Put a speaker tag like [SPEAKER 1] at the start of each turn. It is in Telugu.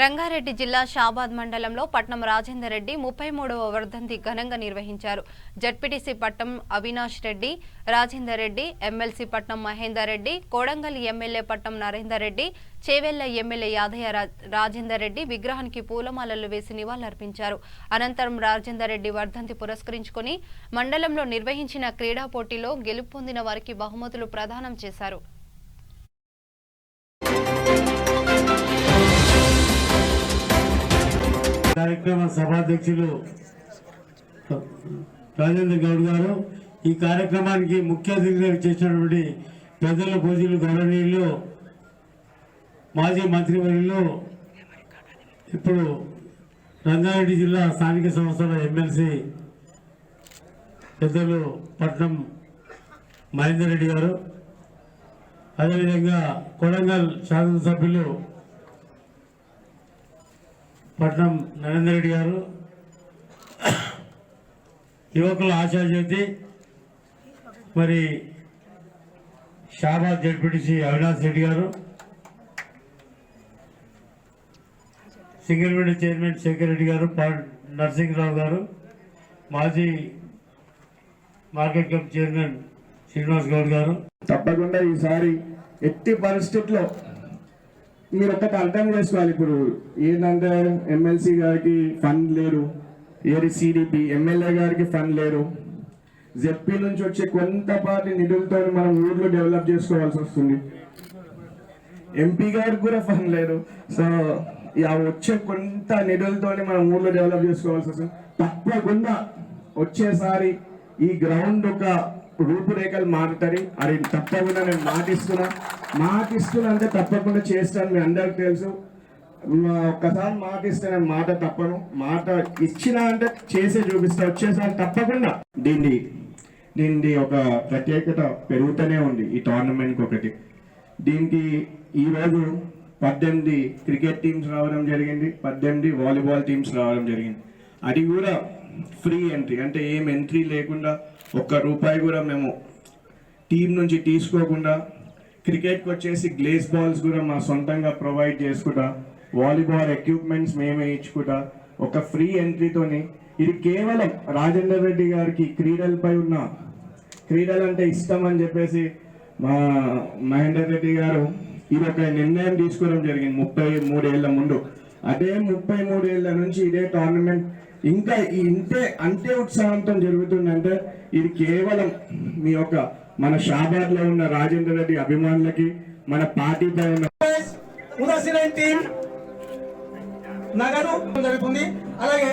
[SPEAKER 1] రంగారెడ్డి జిల్లా షాబాద్ మండలంలో పట్నం రాజేందర్ రెడ్డి 33వ వర్ధంతి ఘనంగా నిర్వహించారు. జడ్పీటీసీ పట్నం అవినాష్ రెడ్డి, రాజేందర్ రెడ్డి, ఎమ్మెల్సీ పట్నం మహేందర్ రెడ్డి, కోడంగల్ ఎమ్మెల్యే పట్నం నరేందర్ రెడ్డి, చేవెళ్ల ఎమ్మెల్యే యాదయ్య రాజేందర్ రెడ్డి విగ్రహానికి పూలమాలలు వేసి నివాళులర్పించారు. అనంతరం రాజేందర్ రెడ్డి వర్ధంతి పురస్కరించుకుని మండలంలో నిర్వహించిన క్రీడా పోటీలో గెలుపొందిన వారికి బహుమతులు ప్రదానం చేశారు.
[SPEAKER 2] కార్యక్రమ సభాధ్యక్షులు రాజేంద్ర గౌడ్ గారు, ఈ కార్యక్రమానికి ముఖ్య అతిథిగా చేసినటువంటి పెద్దల పూజలు గౌరవనీయులు మాజీ మంత్రివర్యులు ఇప్పుడు రంగారెడ్డి జిల్లా స్థానిక సంస్థల ఎమ్మెల్సీ పెద్దలు పట్నం మహేందర్ రెడ్డి గారు, అదేవిధంగా కొడంగల్ శాసనసభ్యులు పట్నం నరేందర్ రెడ్డి గారు, యువకుల ఆశాజ్యోతి మరి షాబాద్ జడ్పీటీసీ అవినాష్ రెడ్డి గారు, సింగల్విండ చైర్మన్ శేఖర్ రెడ్డి గారు, నరసింహరావు గారు, మాజీ market committee chairman Srinivas Goud గారు.
[SPEAKER 3] తప్పకుండా ఈసారి ఎట్టి పరిస్థితుల్లో మీరు ఒక్కటి అర్థం చేసుకోవాలి. ఇప్పుడు ఏంటంటే ఎమ్మెల్సీ గారికి ఫండ్ లేరు, ఏది సిడిపి ఎమ్మెల్యే గారికి ఫండ్ లేరు, జెడ్పీ నుంచి వచ్చే కొంతపాటి నిధులతో మనం ఊర్లో డెవలప్ చేసుకోవాల్సి వస్తుంది. ఎంపీ గారికి కూడా ఫండ్ లేరు. సో వచ్చే కొంత నిధులతో మనం ఊర్లో డెవలప్ చేసుకోవాల్సి వస్తుంది. తప్పకుండా వచ్చేసారి ఈ గ్రౌండ్ ఒక రూపురేఖలు మారుతాయి. అది తప్పకుండా నేను మాటిస్తున్నా అంటే తప్పకుండా చేస్తాను. మీ అందరికి తెలుసు, ఒక్కసారి మాటిస్తే నేను మాట తప్పను. మాట ఇచ్చినా అంటే చేసే చూపిస్తా. వచ్చేసారి తప్పకుండా దీనికి ఒక ప్రత్యేకత పెరుగుతూనే ఉంది ఈ టోర్నమెంట్కి. ఒకటి దీనికి ఈరోజు 18 క్రికెట్ టీమ్స్ రావడం జరిగింది, 18 వాలీబాల్ టీమ్స్ రావడం జరిగింది. అది కూడా ఫ్రీ ఎంట్రీ, అంటే ఏం ఎంట్రీ లేకుండా ₹1 కూడా మేము టీం నుంచి తీసుకోకుండా, క్రికెట్కి వచ్చేసి గ్లేస్ బాల్స్ కూడా మా సొంతంగా ప్రొవైడ్ చేసుకుంటా, వాలీబాల్ ఎక్విప్మెంట్స్ మేమే ఇచ్చుకుంటా, ఒక ఫ్రీ ఎంట్రీతోని. ఇది కేవలం రాజేందర్ రెడ్డి గారికి క్రీడలపై ఉన్న క్రీడలంటే ఇష్టం అని చెప్పేసి మా మహేందర్ రెడ్డి గారు ఇది ఒక నిర్ణయం తీసుకోవడం జరిగింది 33 ఏళ్ల ముందు. అదే 33 ఏళ్ల నుంచి ఇదే టోర్నమెంట్ ఇంకా అంతే ఉత్సాహంతో జరుగుతుందంటే ఇది కేవలం మీ యొక్క మన షాబాద్ లో ఉన్న రాజేందర్ రెడ్డి అభిమానులకి, మన పార్టీపై ఉన్న
[SPEAKER 4] నగదు జరుగుతుంది. అలాగే